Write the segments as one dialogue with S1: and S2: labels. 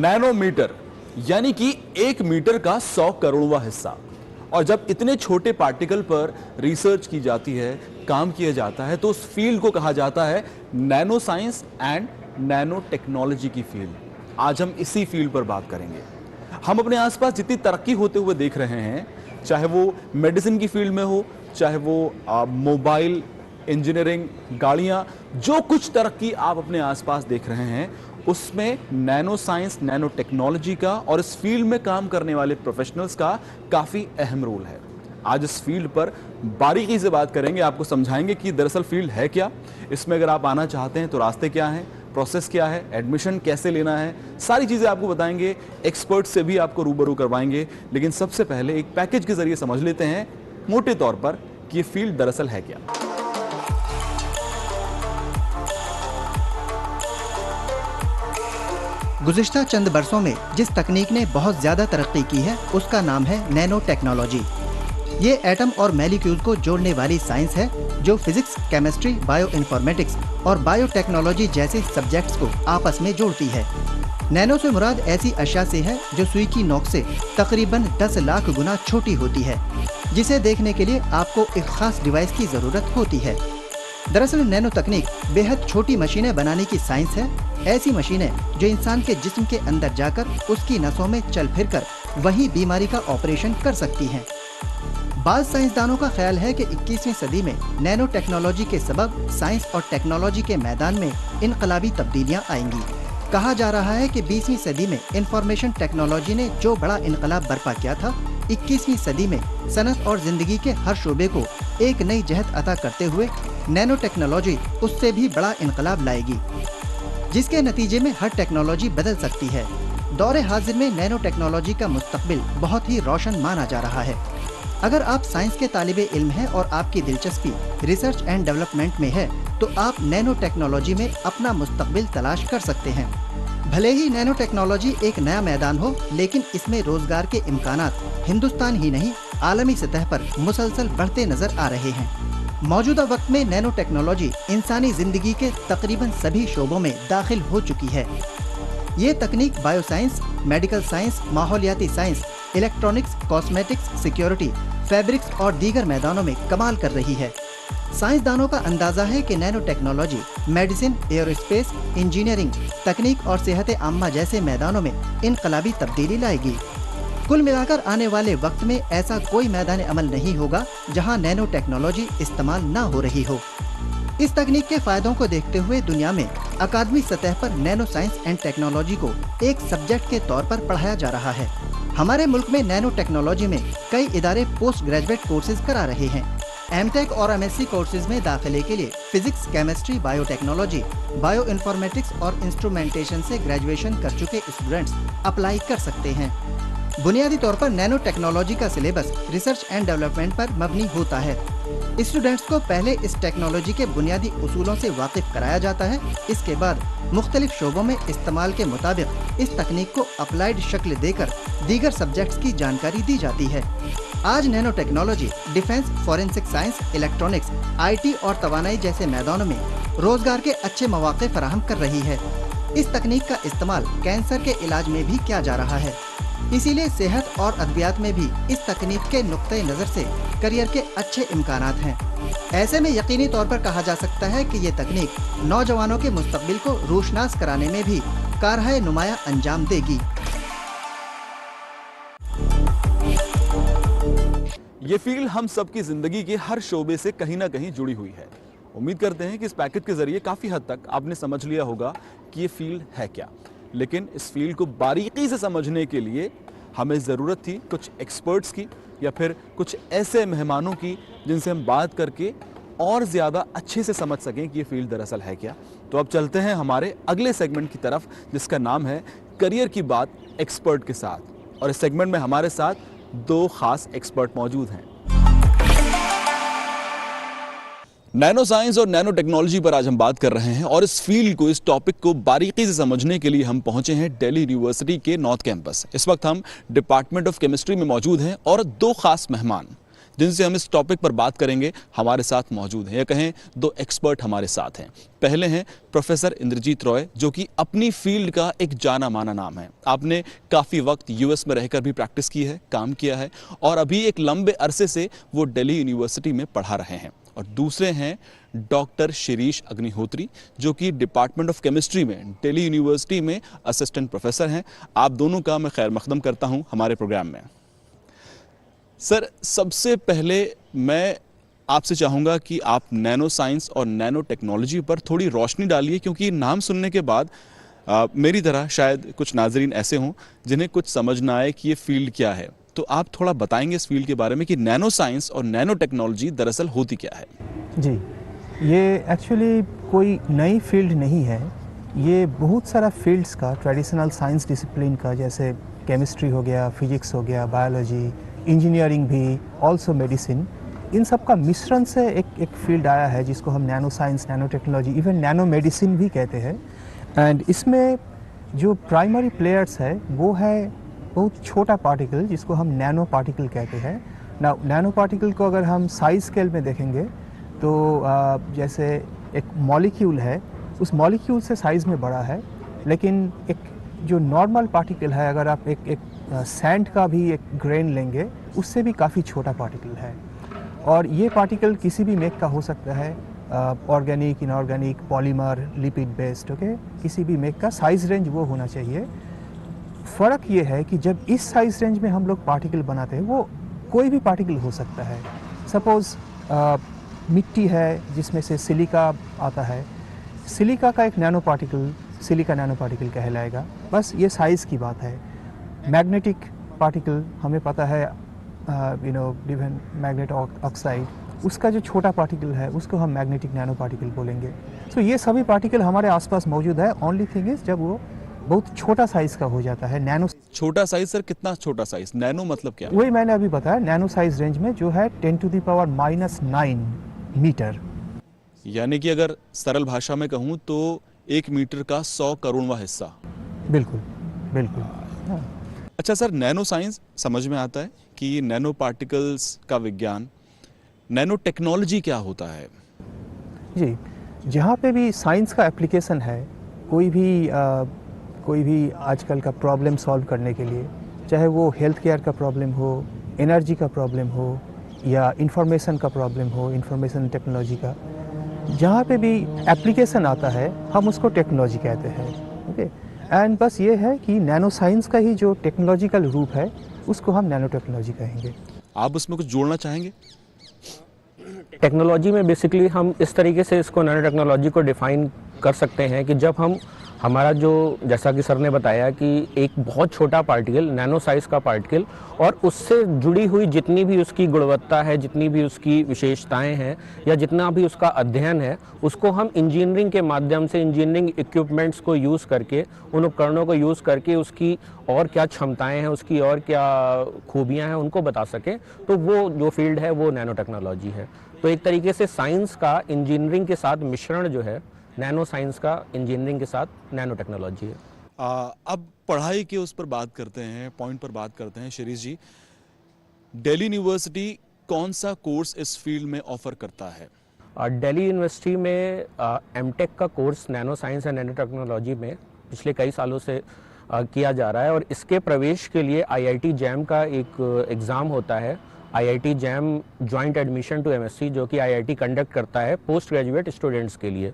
S1: Nanometre यानी कि 1 metre का 100 करोड़वां हिस्सा। और जब इतने छोटे पार्टिकल पर रिसर्च की जाती है, काम किया जाता है, तो उस फील्ड को कहा जाता है nano science and nano technology की फील्ड। आज हम इसी फील्ड पर बात करेंगे। हम अपने आसपास जितनी तरक्की होते हुए देख रहे हैं, चाहे वो मेडिसिन की फील्ड में हो, चाहे वो मोबाइल, इंजीनियरिंग, गाड़ियां, जो कुछ तरक्की आप अपने आसपास देख रहे हैं, उसमें नैनो साइंस, नैनो टेक्नोलॉजी का और इस फील्ड में काम करने वाले प्रोफेशनल्स का काफी अहम रोल है। आज इस फील्ड पर बारीकी से बात करेंगे, आपको समझाएंगे कि दरअसल फील्ड है क्या, इसमें अगर आप आना चाहते हैं तो रास्ते क्या हैं, प्रोसेस क्या है, एडमिशन कैसे लेना है, सारी चीजें आपको बताएंगे। एक्सपर्ट से भी आपको रूबरू करवाएंगे। लेकिन सबसे पहले एक पैकेज के जरिए समझ लेते हैं मोटे तौर पर कि ये फील्ड दरअसल है क्या।
S2: गुज़िश्ता चंद बरसों में जिस तकनीक ने बहुत ज़्यादा तरक्की की है, उसका नाम है नैनो टेक्नोलॉजी। ये एटम और मॉलिक्यूल्स को जोड़ने वाली साइंस है जो फिजिक्स, केमिस्ट्री, बायो इन्फॉर्मेटिक्स और बायोटेक्नोलॉजी जैसे सब्जेक्ट्स को आपस में जोड़ती है। नैनो से मुराद ऐसी अशिया से है जो सुई की नोक से तकरीबन 10 लाख गुना छोटी होती है, जिसे देखने के लिए आपको एक खास डिवाइस की ज़रूरत होती है। दरअसल नैनो तकनीक बेहद छोटी मशीनें बनाने की साइंस है। ऐसी मशीनें जो इंसान के जिस्म के अंदर जाकर उसकी नसों में चल फिरकर वही बीमारी का ऑपरेशन कर सकती हैं। बाज़ साइंसदानों का ख्याल है कि 21वीं सदी में नैनो टेक्नोलॉजी के सबब साइंस और टेक्नोलॉजी के मैदान में इनकलाबी तब्दीलियां आएंगी। कहा जा रहा है कि 20वीं सदी में इंफॉर्मेशन टेक्नोलॉजी ने जो बड़ा इनकलाब बर्पा किया था, 21वीं सदी में सनत और जिंदगी के हर शोबे को एक नई जहत अता करते हुए नैनो टेक्नोलॉजी उससे भी बड़ा इनकलाब लाएगी, जिसके नतीजे में हर टेक्नोलॉजी बदल सकती है। दौरे हाजिर में नैनो टेक्नोलॉजी का मुस्तकबिल बहुत ही रोशन माना जा रहा है। अगर आप साइंस के तालिबे इल्म हैं और आपकी दिलचस्पी रिसर्च एंड डेवलपमेंट में है, तो आप नैनो टेक्नोलॉजी में अपना मुस्तकबिल तलाश कर सकते हैं। भले ही नैनो टेक्नोलॉजी एक नया मैदान हो, लेकिन इसमें रोजगार के इम्कानात हिंदुस्तान ही नहीं, आलमी सतह पर मुसलसल बढ़ते नजर आ रहे हैं। मौजूदा वक्त में नैनो टेक्नोलॉजी इंसानी जिंदगी के तकरीबन सभी शोबों में दाखिल हो चुकी है। ये तकनीक बायोसाइंस, मेडिकल साइंस, माहौलियाती science, electronics, cosmetics, security, fabrics और दीगर मैदानों में कमाल कर रही है। साइंसदानों का अंदाजा है कि nano technology medicine, aerospace, engineering, तकनीक और सेहत आम्मा जैसे मैदानों में इनकलाबी तब्दीली लाएगी। कुल मिलाकर आने वाले वक्त में ऐसा कोई मैदान अमल नहीं होगा जहां नैनो टेक्नोलॉजी इस्तेमाल न हो रही हो। इस तकनीक के फायदों को देखते हुए दुनिया में अकादमी सतह पर नैनो साइंस एंड टेक्नोलॉजी को एक सब्जेक्ट के तौर पर पढ़ाया जा रहा है। हमारे मुल्क में नैनो टेक्नोलॉजी में कई इदारे पोस्ट ग्रेजुएट कोर्सेज करा रहे हैं। एमटेक और एमएससी कोर्सेज में दाखिले के लिए physics, chemistry, biotechnology, bio informatics और इंस्ट्रूमेंटेशन से ग्रेजुएशन कर चुके स्टूडेंट्स अप्लाई कर सकते हैं। बुनियादी तौर पर नैनो टेक्नोलॉजी का सिलेबस रिसर्च एंड डेवलपमेंट पर मबनी होता है। स्टूडेंट्स को पहले इस टेक्नोलॉजी के बुनियादी उसूलों से वाकिफ कराया जाता है। इसके बाद मुख्तलिफ शोबों में इस्तेमाल के मुताबिक इस तकनीक को अप्लाइड शक्ल देकर दीगर सब्जेक्ट्स की जानकारी दी जाती है। आज nano technology defence, forensic science, electronics, IT और तवानाई जैसे मैदानों में रोजगार के अच्छे मौके फराहम कर रही है। इस तकनीक का इस्तेमाल कैंसर के इलाज में भी किया जा रहा है। इसीलिए सेहत और अद्वियात में भी इस तकनीक के नुक्ते नज़र से करियर के अच्छे इम्कानात हैं। ऐसे में यकीनी तौर पर कहा जा सकता है कि ये तकनीक नौजवानों के मुस्तकबिल को रोशनास कराने में भी कारहय नुमाया अंजाम देगी।
S1: ये फील्ड हम सबकी जिंदगी के हर शोबे से कहीं ना कहीं जुड़ी हुई है। उम्मीद करते हैं कि इस पैकेज के जरिए काफी हद तक आपने समझ लिया होगा कि ये फील्ड है क्या। लेकिन इस फील्ड को बारीकी से समझने के लिए हमें ज़रूरत थी कुछ एक्सपर्ट्स की, या फिर कुछ ऐसे मेहमानों की जिनसे हम बात करके और ज़्यादा अच्छे से समझ सकें कि ये फील्ड दरअसल है क्या। तो अब चलते हैं हमारे अगले सेगमेंट की तरफ, जिसका नाम है करियर की बात एक्सपर्ट के साथ। और इस सेगमेंट में हमारे साथ 2 खास एक्सपर्ट मौजूद हैं। नैनो साइंस और नैनो टेक्नोलॉजी पर आज हम बात कर रहे हैं, और इस फील्ड को, इस टॉपिक को बारीकी से समझने के लिए हम पहुंचे हैं दिल्ली यूनिवर्सिटी के नॉर्थ कैंपस। इस वक्त हम डिपार्टमेंट ऑफ केमिस्ट्री में मौजूद हैं और 2 खास मेहमान जिनसे हम इस टॉपिक पर बात करेंगे हमारे साथ मौजूद हैं, या कहें दो एक्सपर्ट हमारे साथ हैं। पहले हैं प्रोफेसर इंद्रजीत रॉय, जो कि अपनी फील्ड का एक जाना माना नाम है। आपने काफ़ी वक्त यूएस में रहकर भी प्रैक्टिस की है, काम किया है, और अभी एक लंबे अरसे से वो दिल्ली यूनिवर्सिटी में पढ़ा रहे हैं। और दूसरे हैं डॉक्टर शिरीष अग्निहोत्री, जो कि डिपार्टमेंट ऑफ केमिस्ट्री में दिल्ली यूनिवर्सिटी में असिस्टेंट प्रोफेसर हैं। आप दोनों का मैं खैर मकदम करता हूं हमारे प्रोग्राम में। सर, सबसे पहले मैं आपसे चाहूँगा कि आप नैनो साइंस और नैनो टेक्नोलॉजी पर थोड़ी रोशनी डालिए, क्योंकि नाम सुनने के बाद मेरी तरह शायद कुछ नाजरीन ऐसे हों जिन्हें कुछ समझ ना आए कि ये फील्ड क्या है। तो आप थोड़ा बताएंगे इस फील्ड के बारे में कि नैनो साइंस और नैनो टेक्नोलॉजी दरअसल होती क्या है?
S3: जी, ये एक्चुअली कोई नई फील्ड नहीं है। ये बहुत सारा फील्ड्स का, ट्रेडिशनल साइंस डिसिप्लिन का, जैसे केमिस्ट्री हो गया, फिजिक्स हो गया, बायोलॉजी, इंजीनियरिंग भी, ऑल्सो मेडिसिन, इन सब का मिश्रण से एक फील्ड आया है जिसको हम nano science, nano technology, even nano medicine भी कहते हैं। एंड इसमें जो प्राइमरी प्लेयर्स है वो है बहुत छोटा पार्टिकल जिसको हम नैनो पार्टिकल कहते हैं। नैनो पार्टिकल को अगर हम साइज स्केल में देखेंगे तो जैसे एक मॉलिक्यूल है, उस मॉलिक्यूल से साइज़ में बड़ा है, लेकिन एक जो नॉर्मल पार्टिकल है, अगर आप एक सैंड का भी एक ग्रेन लेंगे, उससे भी काफ़ी छोटा पार्टिकल है। और ये पार्टिकल किसी भी मेक का हो सकता है, organic, inorganic, polymer, lipid based, okay, किसी भी मेक का साइज़ रेंज वो होना चाहिए। फ़र्क ये है कि जब इस साइज़ रेंज में हम लोग पार्टिकल बनाते हैं, वो कोई भी पार्टिकल हो सकता है। सपोज़ मिट्टी है जिसमें से सिलिका आता है, सिलिका का एक nano particle silica nano particle कहलाएगा। बस ये साइज़ की बात है। मैग्नेटिक पार्टिकल हमें पता है, डिफरेंट मैग्नेट ऑक्साइड, उसका जो छोटा पार्टिकल है उसको हम मैग्नेटिक नैनो पार्टिकल बोलेंगे। सो ये सभी पार्टिकल हमारे आसपास मौजूद है। ओनली थिंग इज जब वो बहुत छोटा साइज का हो जाता है, नैनो।
S1: छोटा साइज सर, कितना छोटा साइज? नैनो मतलब क्या?
S3: वही मैंने अभी बताया, नैनो साइज रेंज में जो है 10⁻⁻9 मीटर।
S1: यानी कि अगर सरल भाषा में कहूँ तो 1 मीटर का 100 करोड़वां हिस्सा।
S3: बिल्कुल बिल्कुल। हाँ।
S1: अच्छा सर, नैनो साइंस समझ में आता है कि नैनो पार्टिकल्स का विज्ञान। नैनो टेक्नोलॉजी क्या होता है?
S3: जी, जहाँ पे भी साइंस का एप्लीकेशन है, कोई भी आजकल का प्रॉब्लम सॉल्व करने के लिए, चाहे वो हेल्थ केयर का प्रॉब्लम हो, एनर्जी का प्रॉब्लम हो, या इंफॉर्मेशन का प्रॉब्लम हो, इंफॉर्मेशन टेक्नोलॉजी का, जहाँ पे भी एप्लीकेशन आता है हम उसको टेक्नोलॉजी कहते हैं। ओके, एंड बस ये है कि नैनो साइंस का ही जो टेक्नोलॉजिकल रूप है उसको हम नैनो टेक्नोलॉजी कहेंगे।
S1: आप उसमें कुछ जोड़ना चाहेंगे?
S4: टेक्नोलॉजी में बेसिकली हम इस तरीके से इसको नैनो टेक्नोलॉजी को डिफ़ाइन कर सकते हैं कि जब हमारा जो, जैसा कि सर ने बताया कि एक बहुत छोटा पार्टिकल, नैनो साइज़ का पार्टिकल, और उससे जुड़ी हुई जितनी भी उसकी गुणवत्ता है, जितनी भी उसकी विशेषताएं हैं, या जितना भी उसका अध्ययन है, उसको हम इंजीनियरिंग के माध्यम से, इंजीनियरिंग इक्विपमेंट्स को यूज़ करके, उन उपकरणों को यूज़ करके उसकी और क्या क्षमताएं हैं, उसकी और क्या खूबियाँ हैं, उनको बता सकें। तो वो जो फील्ड है वो नैनो टेक्नोलॉजी है। तो एक तरीके से साइंस का इंजीनियरिंग के साथ मिश्रण जो है, नैनो साइंस का इंजीनियरिंग के साथ नैनो टेक्नोलॉजी है।
S1: अब पढ़ाई के उस पर बात करते हैं, पॉइंट पर बात करते हैं। शिरीष जी, दिल्ली यूनिवर्सिटी कौन सा कोर्स इस फील्ड में ऑफर करता है?
S4: दिल्ली यूनिवर्सिटी में एमटेक का course nano science and nano technology में पिछले कई सालों से किया जा रहा है, और इसके प्रवेश के लिए IIT जैम का एक एग्ज़ाम होता है। IIT JAM joint admission to MSc, जो कि IIT कंडक्ट करता है पोस्ट ग्रेजुएट स्टूडेंट्स के लिए।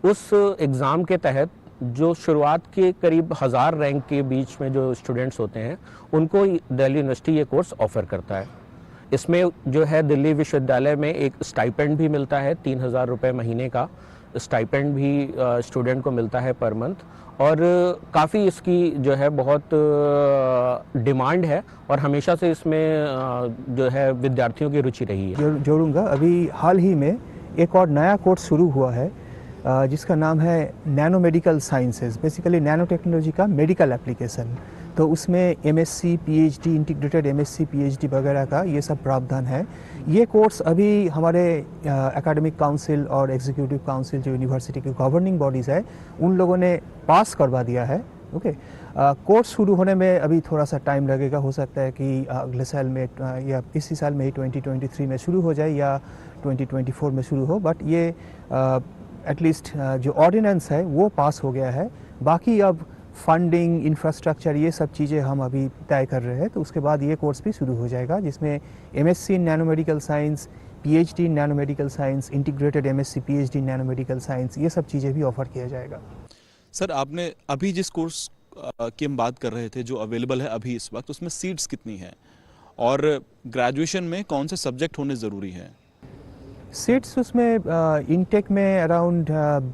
S4: उस एग्ज़ाम के तहत जो शुरुआत के करीब 1000 रैंक के बीच में जो स्टूडेंट्स होते हैं, उनको दिल्ली यूनिवर्सिटी ये कोर्स ऑफ़र करता है। इसमें जो है दिल्ली विश्वविद्यालय में एक स्टाइपेंड भी मिलता है, 3000 रुपये महीने का स्टाइपेंड भी स्टूडेंट को मिलता है पर मंथ, और काफ़ी इसकी जो है बहुत डिमांड है, और हमेशा से इसमें जो है विद्यार्थियों की रुचि रही है।
S3: जोड़ूंगा, अभी हाल ही में एक और नया कोर्स शुरू हुआ है जिसका नाम है nano medical sciences, basically nano technology का मेडिकल एप्लीकेशन। तो उसमें MSc, PhD, integrated MSc, PhD वगैरह का ये सब प्रावधान है। ये कोर्स अभी हमारे एकेडमिक काउंसिल और एग्जीक्यूटिव काउंसिल, जो यूनिवर्सिटी के गवर्निंग बॉडीज़ है, उन लोगों ने पास करवा दिया है ओके। कोर्स शुरू होने में अभी थोड़ा सा टाइम लगेगा, हो सकता है कि अगले साल में या इसी साल में ही 2023 में शुरू हो जाए या 2024 में शुरू हो, बट ये एटलीस्ट जो ऑर्डिनेंस है वो पास हो गया है। बाकी अब फंडिंग, इंफ्रास्ट्रक्चर, ये सब चीज़ें हम अभी तय कर रहे हैं, तो उसके बाद ये कोर्स भी शुरू हो जाएगा जिसमें MSc in nano medical science, PhD in nano medical science, integrated MSc PhD in nano medical science, ये सब चीज़ें भी ऑफर किया जाएगा।
S1: सर, आपने अभी जिस कोर्स की हम बात कर रहे थे जो अवेलेबल है अभी इस वक्त, उसमें सीट्स कितनी हैं और ग्रेजुएशन में कौन से सब्जेक्ट होने ज़रूरी हैं?
S3: सीट्स उसमें इनटेक में अराउंड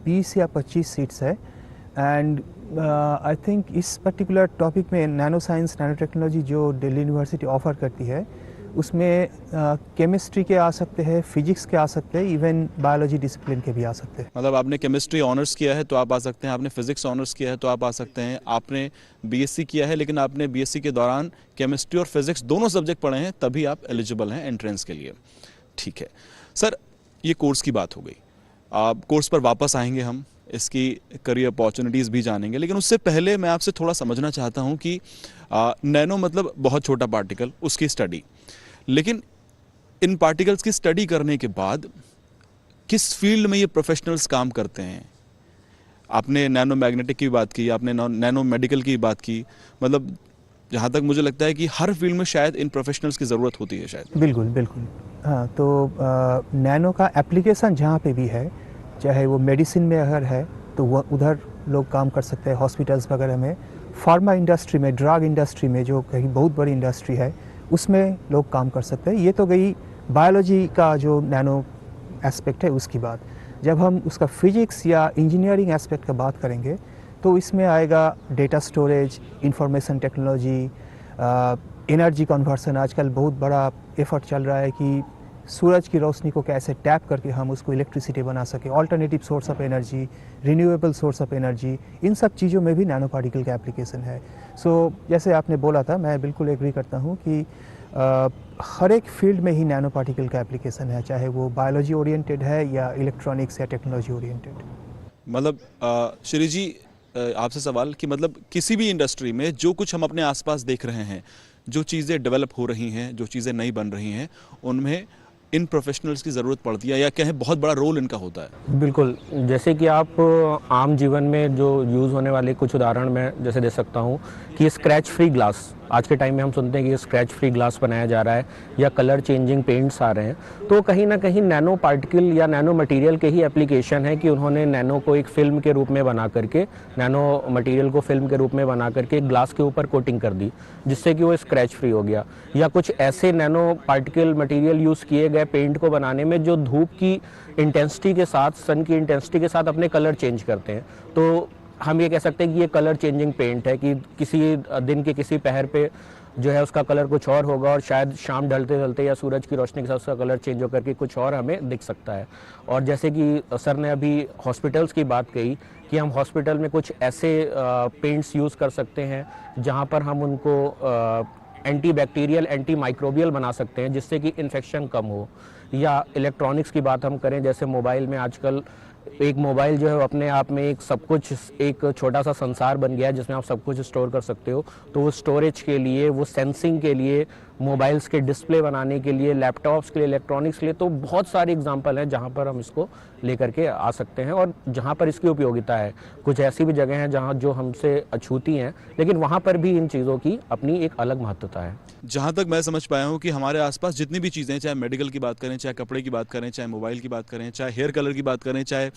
S3: 20 या 25 सीट्स है एंड आई थिंक इस पर्टिकुलर टॉपिक में नैनो साइंस, नैनो टेक्नोलॉजी जो दिल्ली यूनिवर्सिटी ऑफर करती है उसमें केमिस्ट्री के आ सकते हैं, फिजिक्स के आ सकते हैं, इवन बायोलॉजी डिसिप्लिन के भी आ सकते हैं।
S1: मतलब आपने केमिस्ट्री ऑनर्स किया है तो आप आ सकते हैं, आपने फिजिक्स ऑनर्स किया है तो आप आ सकते हैं, आपने बीएससी किया है लेकिन आपने बीएससी के दौरान केमिस्ट्री और फिजिक्स दोनों सब्जेक्ट पढ़े हैं, तभी आप एलिजिबल हैं एंट्रेंस के लिए। ठीक है सर, ये कोर्स की बात हो गई। कोर्स पर वापस आएंगे हम, इसकी करियर अपॉर्चुनिटीज़ भी जानेंगे, लेकिन उससे पहले मैं आपसे थोड़ा समझना चाहता हूँ कि नैनो मतलब बहुत छोटा पार्टिकल, उसकी स्टडी, लेकिन इन पार्टिकल्स की स्टडी करने के बाद किस फील्ड में ये प्रोफेशनल्स काम करते हैं? आपने नैनो मैग्नेटिक की बात की, आपने नैनो मेडिकल की बात की, मतलब जहाँ तक मुझे लगता है कि हर फील्ड में शायद इन प्रोफेशनल्स की ज़रूरत होती है शायद।
S3: बिल्कुल बिल्कुल, हाँ। तो नैनो का एप्लीकेशन जहाँ पे भी है, चाहे वो मेडिसिन में अगर है तो वो उधर लोग काम कर सकते हैं, हॉस्पिटल्स वगैरह में, फार्मा इंडस्ट्री में, ड्रग इंडस्ट्री में जो कहीं बहुत बड़ी इंडस्ट्री है उसमें लोग काम कर सकते हैं। ये तो गई बायोलॉजी का जो नैनो एस्पेक्ट है उसकी बात। जब हम उसका फिजिक्स या इंजीनियरिंग एस्पेक्ट का बात करेंगे तो इसमें आएगा data storage, information technology, energy conversion. आजकल बहुत बड़ा एफर्ट चल रहा है कि सूरज की रोशनी को कैसे टैप करके हम उसको इलेक्ट्रिसिटी बना सकें, alternative source of energy, renewable source of energy, इन सब चीज़ों में भी नैनो पार्टिकल का एप्लीकेशन है। सो जैसे आपने बोला था, मैं बिल्कुल एग्री करता हूँ कि हर एक फील्ड में ही नैनो पार्टिकल का एप्लीकेशन है, चाहे वो बायोलॉजी ओरिएंटेड है या इलेक्ट्रॉनिक्स या टेक्नोलॉजी ओरिएंटेड।
S1: मतलब श्री जी, आपसे सवाल कि मतलब किसी भी इंडस्ट्री में जो कुछ हम अपने आसपास देख रहे हैं, जो चीज़ें डेवलप हो रही हैं, जो चीज़ें नई बन रही हैं, उनमें इन प्रोफेशनल्स की ज़रूरत पड़ती है या कहें बहुत बड़ा रोल इनका होता है?
S4: बिल्कुल, जैसे कि आप आम जीवन में जो यूज़ होने वाले कुछ उदाहरण मैं जैसे दे सकता हूँ कि स्क्रैच फ्री ग्लास, आज के टाइम में हम सुनते हैं कि स्क्रैच फ्री ग्लास बनाया जा रहा है या कलर चेंजिंग पेंट्स आ रहे हैं, तो कहीं ना कहीं नैनो पार्टिकल या नैनो मटेरियल के ही एप्लीकेशन है कि उन्होंने नैनो को एक फिल्म के रूप में बना करके, नैनो मटेरियल को फिल्म के रूप में बना करके ग्लास के ऊपर कोटिंग कर दी जिससे कि वो स्क्रैच फ्री हो गया। या कुछ ऐसे नैनो पार्टिकल मटेरियल यूज़ किए गए पेंट को बनाने में जो धूप की इंटेंसिटी के साथ, सन की इंटेंसिटी के साथ अपने कलर चेंज करते हैं। तो हम ये कह सकते हैं कि ये कलर चेंजिंग पेंट है कि किसी दिन के किसी पहर पे जो है उसका कलर कुछ और होगा और शायद शाम ढलते ढलते या सूरज की रोशनी के साथ उसका कलर चेंज होकर के कुछ और हमें दिख सकता है। और जैसे कि सर ने अभी हॉस्पिटल्स की बात कही कि हम हॉस्पिटल में कुछ ऐसे पेंट्स यूज़ कर सकते हैं जहाँ पर हम उनको एंटी बैक्टीरियल, एंटी माइक्रोबियल बना सकते हैं जिससे कि इन्फेक्शन कम हो। या इलेक्ट्रॉनिक्स की बात हम करें, जैसे मोबाइल में आजकल एक मोबाइल जो है अपने आप में एक सब कुछ, एक छोटा सा संसार बन गया है जिसमें आप सब कुछ स्टोर कर सकते हो। तो वो स्टोरेज के लिए, वो सेंसिंग के लिए, मोबाइल्स के डिस्प्ले बनाने के लिए, लैपटॉप्स के लिए, इलेक्ट्रॉनिक्स के लिए, तो बहुत सारे एग्जांपल हैं जहाँ पर हम इसको लेकर के आ सकते हैं और जहाँ पर इसकी उपयोगिता है। कुछ ऐसी भी जगह हैं जहाँ जो हमसे अछूती हैं, लेकिन वहाँ पर भी इन चीज़ों की अपनी एक अलग महत्वता है।
S1: जहाँ तक मैं समझ पाया हूँ कि हमारे आसपास जितनी भी चीज़ें, चाहे मेडिकल की बात करें, चाहे कपड़े की बात करें, चाहे मोबाइल की बात करें, चाहे हेयर कलर की बात करें, चाहे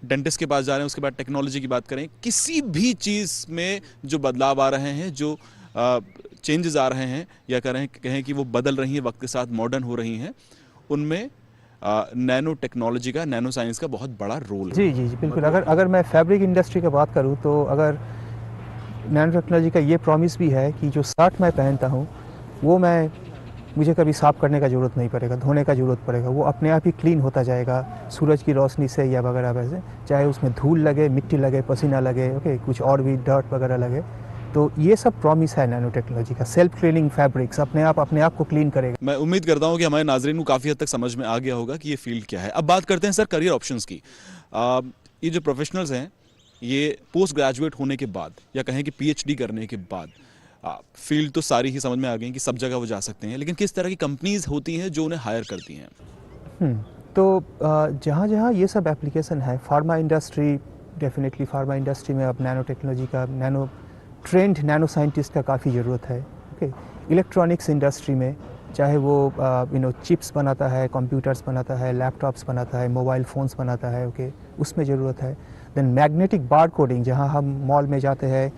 S1: डेंटिस्ट के पास जा रहे हैं, उसके बाद टेक्नोलॉजी की बात करें, किसी भी चीज़ में जो बदलाव आ रहे हैं, जो चेंजेस आ रहे हैं या कहें कि वो बदल रही हैं, वक्त के साथ मॉडर्न हो रही हैं, उनमें नैनो टेक्नोलॉजी का, नैनो साइंस का बहुत बड़ा रोल है।
S3: जी जी जी बिल्कुल। अगर मैं फैब्रिक इंडस्ट्री की बात करूँ तो अगर नैनो टेक्नोलॉजी का ये प्रॉमिस भी है कि जो शर्ट मैं पहनता हूँ वो मुझे कभी साफ़ करने का ज़रूरत नहीं पड़ेगा, धोने का ज़रूरत पड़ेगा, वो अपने आप ही क्लीन होता जाएगा सूरज की रोशनी से या वगैरह वैसे, चाहे उसमें धूल लगे, मिट्टी लगे, पसीना लगे, ओके, कुछ और भी डर्ट वगैरह लगे। तो ये सब प्रॉमिस है नैनो टेक्नोलॉजी का। सेल्फ क्लीनिंग फैब्रिक्स अपने आप को क्लीन करेगा।
S1: मैं उम्मीद करता हूँ कि हमारे नाजरीन को काफ़ी हद तक समझ में आ गया होगा कि ये फील्ड क्या है। अब बात करते हैं सर करियर ऑप्शंस की। ये जो प्रोफेशनल्स हैं ये पोस्ट ग्रेजुएट होने के बाद या कहें कि पीएचडी करने के बाद फील्ड तो सारी ही समझ में आ गई कि सब जगह वो जा सकते हैं, लेकिन किस तरह की कंपनीज होती हैं जो उन्हें हायर करती हैं?
S3: तो जहाँ जहाँ ये सब एप्लीकेशन है, pharma industry, definitely pharma industry में अब नैनो टेक्नोलॉजी का, ट्रेंड नैनो साइंटिस्ट का काफ़ी ज़रूरत है। ओके, इलेक्ट्रॉनिक्स इंडस्ट्री में चाहे वो चिप्स बनाता है, कंप्यूटर्स बनाता है, लैपटॉप्स बनाता है, मोबाइल फ़ोन्स बनाता है, ओके, उसमें ज़रूरत है। देन मैग्नेटिक बार कोडिंग, जहाँ हम मॉल में जाते हैं,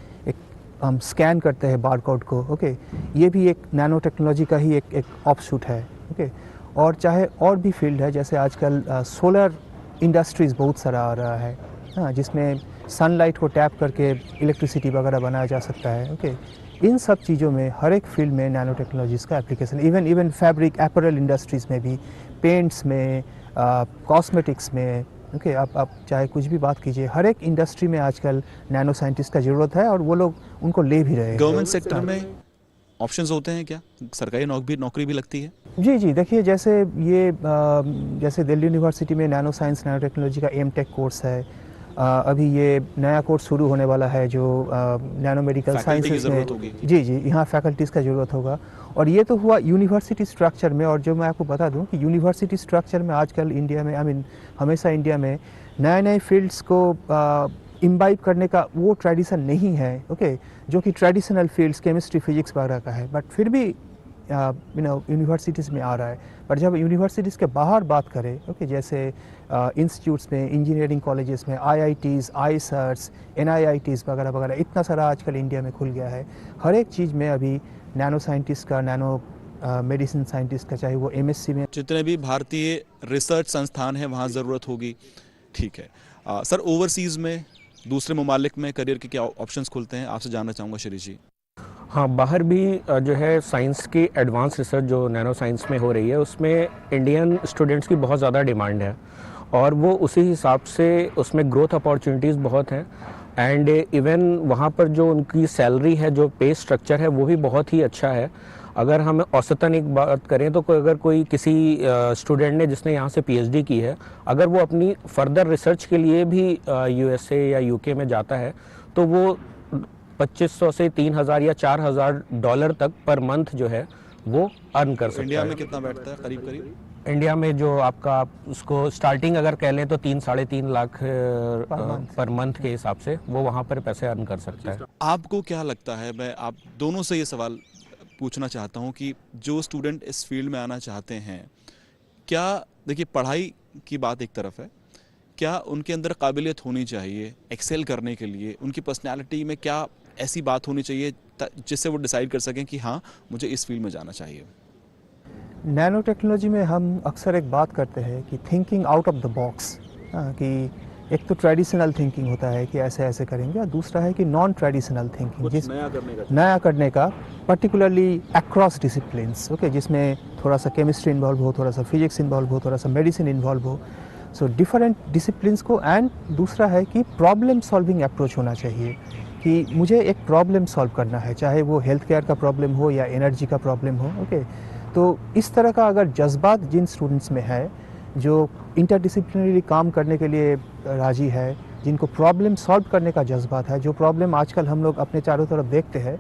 S3: हम स्कैन करते हैं बार कोड को, ओके, ये भी एक नैनो टेक्नोलॉजी का ही एक ऑफशूट है, ओके। और चाहे और भी फील्ड है, जैसे आजकल सोलर इंडस्ट्रीज़ बहुत सारा आ रहा है, हाँ, जिसमें सनलाइट को टैप करके इलेक्ट्रिसिटी वगैरह बनाया जा सकता है, ओके। इन सब चीज़ों में हर एक फील्ड में नैनो टेक्नोलॉजीज़ का application, even fabric apparel industries में भी, पेंट्स में, कॉस्मेटिक्स में, ओके, आप चाहे कुछ भी बात कीजिए, हर एक इंडस्ट्री में आजकल नैनो साइंटिस्ट का ज़रूरत है और वो लोग उनको ले भी रहे हैं।
S1: गवर्नमेंट सेक्टर में ऑप्शंस होते हैं क्या? सरकारी नौकरी भी लगती है?
S3: जी, देखिए, जैसे दिल्ली यूनिवर्सिटी में नैनो साइंस नैनो टेक्नोलॉजी का एम.टेक कोर्स है। अभी ये नया कोर्स शुरू होने वाला है जो नैनो मेडिकल साइंसेज में, जी, यहाँ फैकल्टीज़ का ज़रूरत होगा। और ये तो हुआ यूनिवर्सिटी स्ट्रक्चर में। और जो मैं आपको बता दूं कि यूनिवर्सिटी स्ट्रक्चर में आजकल इंडिया में, हमेशा इंडिया में नए फील्ड्स को इम्बाइब करने का वो ट्रेडिशन नहीं है, ओके, जो कि ट्रेडिशनल फील्ड्स केमिस्ट्री, फिजिक्स वगैरह का है, बट फिर भी यूनिवर्सिटीज़ में आ रहा है। पर जब यूनिवर्सिटीज़ के बाहर बात करें, ओके, जैसे इंस्टीट्यूट्स में, इंजीनियरिंग कॉलेजेस में, आईआईटीज़, आईसर्ट्स, एनआईआईटीज़ वगैरह वगैरह, इतना सारा आजकल इंडिया में खुल गया है। हर एक चीज़ में अभी नैनो साइंटिस्ट का, नैनो मेडिसिन साइंटिस्ट का, चाहे वो एमएससी में,
S1: जितने भी भारतीय रिसर्च संस्थान हैं वहाँ ज़रूरत होगी। ठीक है सर, ओवरसीज़ में, दूसरे ममालिक में करियर के क्या ऑप्शंस खुलते हैं, आपसे जानना चाहूँगा शिरीष जी।
S4: हाँ, बाहर भी जो है साइंस की एडवांस रिसर्च जो नैनो साइंस में हो रही है, उसमें इंडियन स्टूडेंट्स की बहुत ज़्यादा डिमांड है और वो उसी हिसाब से उसमें ग्रोथ अपॉर्चुनिटीज़ बहुत हैं। एंड इवन वहाँ पर जो उनकी सैलरी है, जो पे स्ट्रक्चर है, वो भी बहुत ही अच्छा है। अगर हम औसतन एक बात करें तो अगर कोई किसी स्टूडेंट ने जिसने यहाँ से पीएचडी की है, अगर वो अपनी फर्दर रिसर्च के लिए भी यूएसए या यूके में जाता है तो वो 2500 से 3000 या $4000 तक पर मंथ जो है वो अर्न कर सकता है।
S1: इंडिया में कितना बैठता है करीब?
S4: इंडिया में जो आपका उसको स्टार्टिंग अगर कह लें तो 3-3.5 लाख पर मंथ के हिसाब से वो वहाँ पर पैसे अर्न कर सकता है।
S1: आपको क्या लगता है, मैं आप दोनों से ये सवाल पूछना चाहता हूँ कि जो स्टूडेंट इस फील्ड में आना चाहते हैं, क्या, देखिए, पढ़ाई की बात एक तरफ है, क्या उनके अंदर काबिलियत होनी चाहिए एक्सेल करने के लिए? उनकी पर्सनैलिटी में क्या ऐसी बात होनी चाहिए जिससे वो डिसाइड कर सकें कि हाँ, मुझे इस फील्ड में जाना चाहिए?
S3: नैनो टेक्नोलॉजी में हम अक्सर एक बात करते हैं कि thinking out of the box, कि एक तो ट्रेडिशनल थिंकिंग होता है कि ऐसे करेंगे, और दूसरा है कि नॉन ट्रेडिशनल थिंकिंग, जिस नया करने का पर्टिकुलरली अक्रॉस डिसिप्लिन्स, ओके, जिसमें थोड़ा सा केमिस्ट्री इन्वॉल्व हो, थोड़ा सा फिजिक्स इन्वॉल्व हो, थोड़ा सा मेडिसिन इन्वॉल्व हो, सो डिफरेंट डिसिप्लिन्स को। एंड दूसरा है कि प्रॉब्लम सॉल्विंग अप्रोच होना चाहिए, कि मुझे एक प्रॉब्लम सॉल्व करना है, चाहे वो हेल्थ केयर का प्रॉब्लम हो या एनर्जी का प्रॉब्लम हो, ओके। तो इस तरह का अगर जज्बात जिन स्टूडेंट्स में है, जो इंटरडिसिप्लिनरी काम करने के लिए राजी है, जिनको प्रॉब्लम सॉल्व करने का जज्बात है, जो प्रॉब्लम आजकल हम लोग अपने चारों तरफ देखते हैं,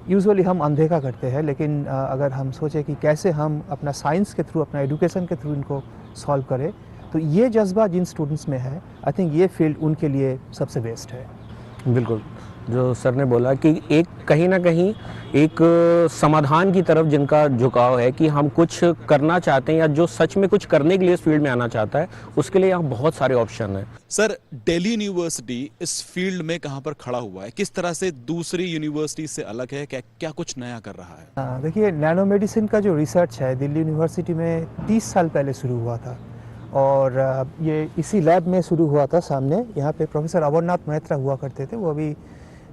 S3: यूजुअली हम अनदेखा करते हैं, लेकिन अगर हम सोचें कि कैसे हम अपना साइंस के थ्रू, अपना एजुकेशन के थ्रू इनको सॉल्व करें, तो ये जज्बा जिन स्टूडेंट्स में है, आई थिंक ये फील्ड उनके लिए सबसे बेस्ट है।
S4: बिल्कुल, जो सर ने बोला कि एक कहीं ना कहीं एक समाधान की तरफ जिनका झुकाव है कि हम कुछ करना चाहते हैं या जो सच में कुछ करने के लिए इस फील्ड में आना चाहता है, उसके लिए यहाँ बहुत सारे ऑप्शन हैं।
S1: सर, दिल्ली यूनिवर्सिटी इस फील्ड में कहाँ पर खड़ा हुआ है? किस तरह से दूसरी यूनिवर्सिटी से अलग है? क्या कुछ नया कर रहा है?
S3: देखिए, नैनो मेडिसिन का जो रिसर्च है दिल्ली यूनिवर्सिटी में 30 साल पहले शुरू हुआ था, और ये इसी लैब में शुरू हुआ था। सामने यहाँ पे प्रोफेसर अमरनाथ मैत्रा हुआ करते थे, वो अभी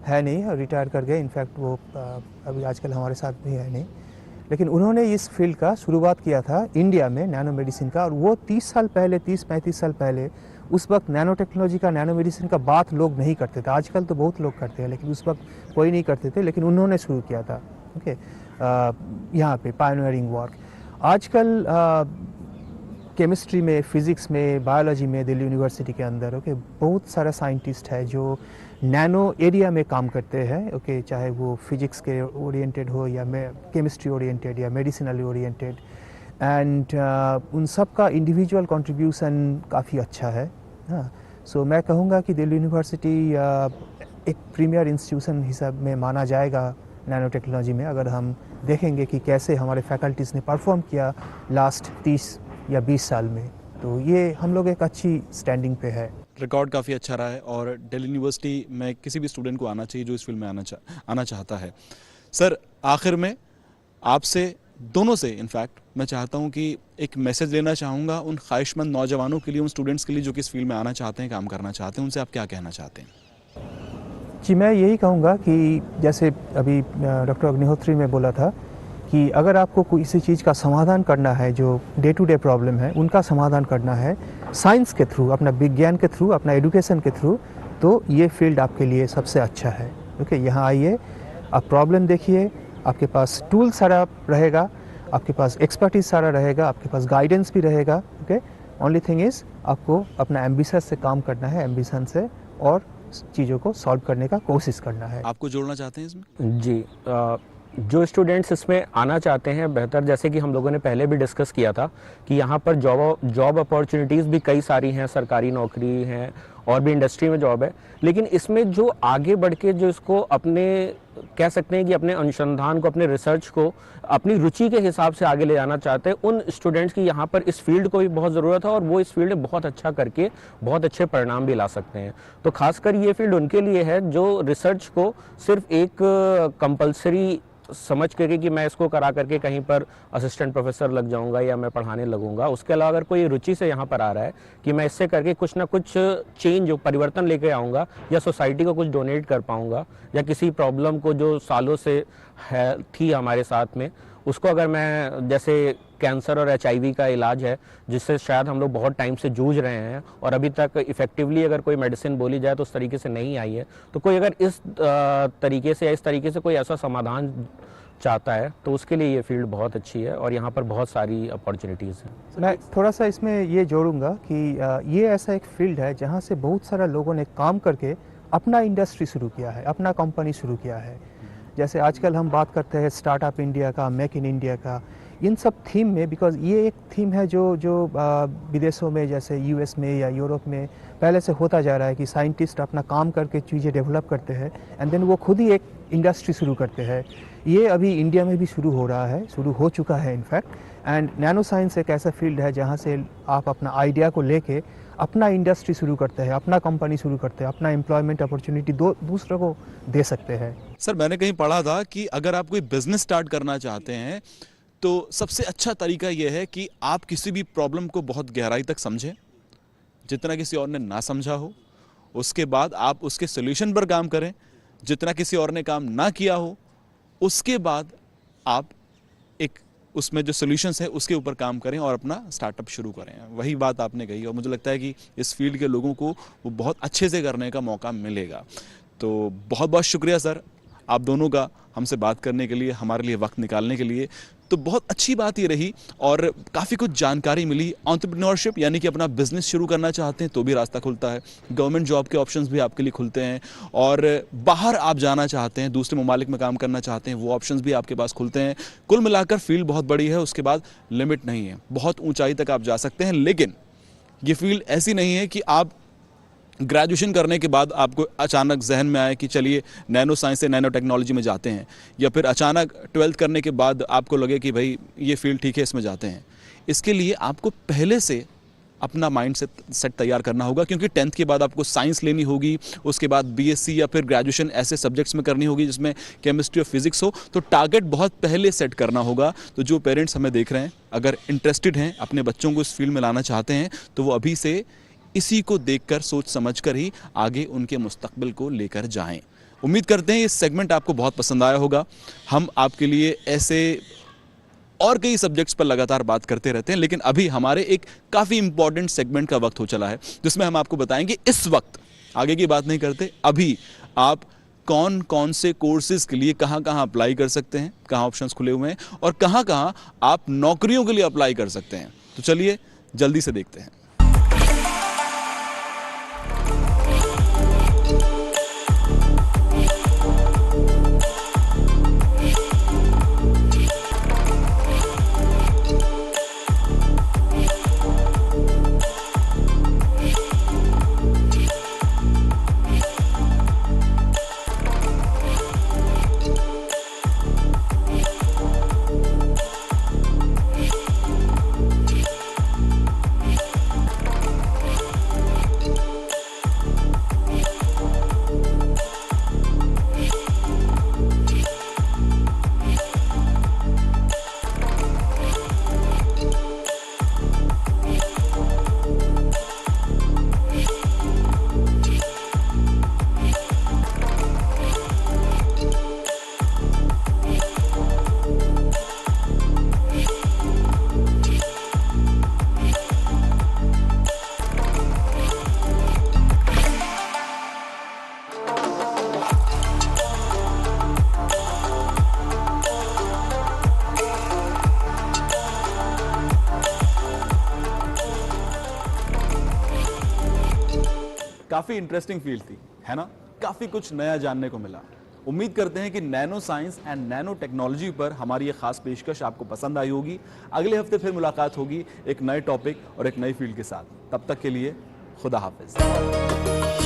S3: है नहीं, रिटायर कर गए। इनफैक्ट वो अभी आजकल हमारे साथ भी है नहीं, लेकिन उन्होंने इस फील्ड का शुरुआत किया था इंडिया में, नैनो मेडिसिन का। और वो 30 साल पहले, 30-35 साल पहले, उस वक्त नैनो टेक्नोलॉजी का, नैनो मेडिसिन का बात लोग नहीं करते थे। आजकल तो बहुत लोग करते हैं, लेकिन उस वक्त कोई नहीं करते थे, लेकिन उन्होंने शुरू किया था, ओके, यहाँ पे पायनियरिंग वर्क। आजकल केमिस्ट्री में, फिज़िक्स में, बायोलॉजी में दिल्ली यूनिवर्सिटी के अंदर ओके बहुत सारा साइंटिस्ट है जो नैनो एरिया में काम करते हैं ओके, चाहे वो फिजिक्स के ओरिएंटेड हो या केमिस्ट्री ओरिएंटेड या मेडिसिनली ओरिएंटेड, एंड उन सब का इंडिविजुअल कंट्रीब्यूशन काफ़ी अच्छा है। हाँ, सो मैं कहूँगा कि दिल्ली यूनिवर्सिटी एक प्रीमियर इंस्टीट्यूशन हिसाब में माना जाएगा नैनो टेक्नोलॉजी में, अगर हम देखेंगे कि कैसे हमारे फैकल्टीज़ ने परफॉर्म किया लास्ट 30 या 20 साल में, तो ये हम लोग एक अच्छी स्टैंडिंग पे है।
S1: रिकॉर्ड काफ़ी अच्छा रहा है और दिल्ली यूनिवर्सिटी में किसी भी स्टूडेंट को आना चाहिए जो इस फील्ड में आना चाहता है। सर, आखिर में आपसे दोनों से इनफैक्ट मैं चाहता हूं कि एक मैसेज लेना चाहूँगा उन ख्वाहिशमंद नौजवानों के लिए, उन स्टूडेंट्स के लिए जो कि इस फील्ड में आना चाहते हैं, काम करना चाहते हैं, उनसे आप क्या कहना चाहते हैं?
S3: जी, मैं यही कहूँगा कि जैसे अभी डॉक्टर अग्निहोत्री ने बोला था कि अगर आपको किसी चीज़ का समाधान करना है, जो डे टू डे प्रॉब्लम है उनका समाधान करना है साइंस के थ्रू, अपना विज्ञान के थ्रू, अपना एजुकेशन के थ्रू, तो ये फील्ड आपके लिए सबसे अच्छा है। ओके, यहाँ आइए, आप प्रॉब्लम देखिए, आपके पास टूल सारा रहेगा, आपके पास एक्सपर्टीज सारा रहेगा, आपके पास गाइडेंस भी रहेगा। ओके, ओनली थिंग इज़ आपको अपना एम्बिशन से काम करना है, एम्बिशन से, और चीज़ों को सॉल्व करने का कोशिश करना है।
S1: आपको जोड़ना चाहते हैं इसमें?
S4: जी, जो स्टूडेंट्स इसमें आना चाहते हैं, बेहतर जैसे कि हम लोगों ने पहले भी डिस्कस किया था कि यहाँ पर जॉब अपॉर्चुनिटीज़ भी कई सारी हैं, सरकारी नौकरी हैं और भी इंडस्ट्री में जॉब है, लेकिन इसमें जो आगे बढ़ के जो इसको अपने कह सकते हैं कि अपने अनुसंधान को, अपने रिसर्च को अपनी रुचि के हिसाब से आगे ले जाना चाहते हैं, उन स्टूडेंट्स की यहाँ पर इस फील्ड को भी बहुत ज़रूरत है और वो इस फील्ड में बहुत अच्छा करके बहुत अच्छे परिणाम भी ला सकते हैं। तो खासकर ये फील्ड उनके लिए है जो रिसर्च को सिर्फ एक कंपल्सरी समझ करके कि मैं इसको करा करके कहीं पर असिस्टेंट प्रोफेसर लग जाऊंगा या मैं पढ़ाने लगूंगा, उसके अलावा अगर कोई रुचि से यहाँ पर आ रहा है कि मैं इससे करके कुछ ना कुछ चेंज, परिवर्तन लेके आऊँगा या सोसाइटी को कुछ डोनेट कर पाऊँगा, या किसी प्रॉब्लम को जो सालों से है थी हमारे साथ में, उसको अगर मैं, जैसे कैंसर और HIV का इलाज है जिससे शायद हम लोग बहुत टाइम से जूझ रहे हैं और अभी तक इफ़ेक्टिवली अगर कोई मेडिसिन बोली जाए तो उस तरीके से नहीं आई है, तो कोई अगर इस तरीके से या इस तरीके से कोई ऐसा समाधान चाहता है तो उसके लिए ये फील्ड बहुत अच्छी है और यहाँ पर बहुत सारी अपॉर्चुनिटीज़ हैं।
S3: मैं थोड़ा सा इसमें ये जोड़ूंगा कि ये ऐसा एक फील्ड है जहाँ से बहुत सारा लोगों ने काम करके अपना इंडस्ट्री शुरू किया है, अपना कंपनी शुरू किया है। जैसे आजकल हम बात करते हैं स्टार्टअप इंडिया का, मेक इन इंडिया का, इन सब थीम में, बिकॉज ये एक थीम है जो विदेशों में जैसे US में या यूरोप में पहले से होता जा रहा है कि साइंटिस्ट अपना काम करके चीज़ें डेवलप करते हैं एंड देन वो खुद ही एक इंडस्ट्री शुरू करते हैं। ये अभी इंडिया में भी शुरू हो रहा है, शुरू हो चुका है इनफैक्ट। एंड नैनो साइंस एक ऐसा फील्ड है जहाँ से आप अपना आइडिया को लेके अपना इंडस्ट्री शुरू करते हैं, अपना कंपनी शुरू करते हैं, अपना एम्प्लॉयमेंट अपॉर्चुनिटी दूसरों को दे सकते हैं।
S1: सर, मैंने कहीं पढ़ा था कि अगर आप कोई बिजनेस स्टार्ट करना चाहते हैं तो सबसे अच्छा तरीका यह है कि आप किसी भी प्रॉब्लम को बहुत गहराई तक समझें, जितना किसी और ने ना समझा हो। उसके बाद आप उसके सॉल्यूशन पर काम करें, जितना किसी और ने काम ना किया हो। उसके बाद आप एक उसमें जो सॉल्यूशंस है उसके ऊपर काम करें और अपना स्टार्टअप शुरू करें। वही बात आपने कही और मुझे लगता है कि इस फील्ड के लोगों को वो बहुत अच्छे से करने का मौका मिलेगा। तो बहुत बहुत शुक्रिया सर आप दोनों का हमसे बात करने के लिए, हमारे लिए वक्त निकालने के लिए। तो बहुत अच्छी बात ये रही और काफ़ी कुछ जानकारी मिली। एंटरप्रेन्योरशिप यानी कि अपना बिजनेस शुरू करना चाहते हैं तो भी रास्ता खुलता है, गवर्नमेंट जॉब के ऑप्शंस भी आपके लिए खुलते हैं, और बाहर आप जाना चाहते हैं, दूसरे ममालिक में काम करना चाहते हैं, वो ऑप्शंस भी आपके पास खुलते हैं। कुल मिलाकर फील्ड बहुत बड़ी है, उसके बाद लिमिट नहीं है, बहुत ऊंचाई तक आप जा सकते हैं। लेकिन ये फील्ड ऐसी नहीं है कि आप ग्रेजुएशन करने के बाद आपको अचानक जहन में आए कि चलिए नैनो साइंस से नैनो टेक्नोलॉजी में जाते हैं, या फिर अचानक 12th करने के बाद आपको लगे कि भाई ये फील्ड ठीक है, इसमें जाते हैं। इसके लिए आपको पहले से अपना माइंड सेट तैयार करना होगा, क्योंकि 10th के बाद आपको साइंस लेनी होगी, उसके बाद BSc या फिर ग्रेजुएशन ऐसे सब्जेक्ट्स में करनी होगी जिसमें केमिस्ट्री और फिजिक्स हो। तो टारगेट बहुत पहले सेट करना होगा। तो जो पेरेंट्स हमें देख रहे हैं, अगर इंटरेस्टेड हैं, अपने बच्चों को इस फील्ड में लाना चाहते हैं, तो वो अभी से इसी को देखकर, सोच समझकर ही आगे उनके मुस्तकबिल को लेकर जाएं। उम्मीद करते हैं ये सेगमेंट आपको बहुत पसंद आया होगा। हम आपके लिए ऐसे और कई सब्जेक्ट्स पर लगातार बात करते रहते हैं, लेकिन अभी हमारे एक काफ़ी इंपॉर्टेंट सेगमेंट का वक्त हो चला है, जिसमें हम आपको बताएंगे इस वक्त, आगे की बात नहीं करते, अभी आप कौन कौन से कोर्सेज के लिए कहाँ कहाँ अप्लाई कर सकते हैं, कहाँ ऑप्शंस खुले हुए हैं और कहाँ कहाँ आप नौकरियों के लिए अप्लाई कर सकते हैं। तो चलिए जल्दी से देखते हैं। काफी इंटरेस्टिंग फील्ड थी, है ना? काफी कुछ नया जानने को मिला। उम्मीद करते हैं कि nano science and nano technology पर हमारी ये खास पेशकश आपको पसंद आई होगी। अगले हफ्ते फिर मुलाकात होगी एक नए टॉपिक और एक नई फील्ड के साथ। तब तक के लिए खुदा हाफिज।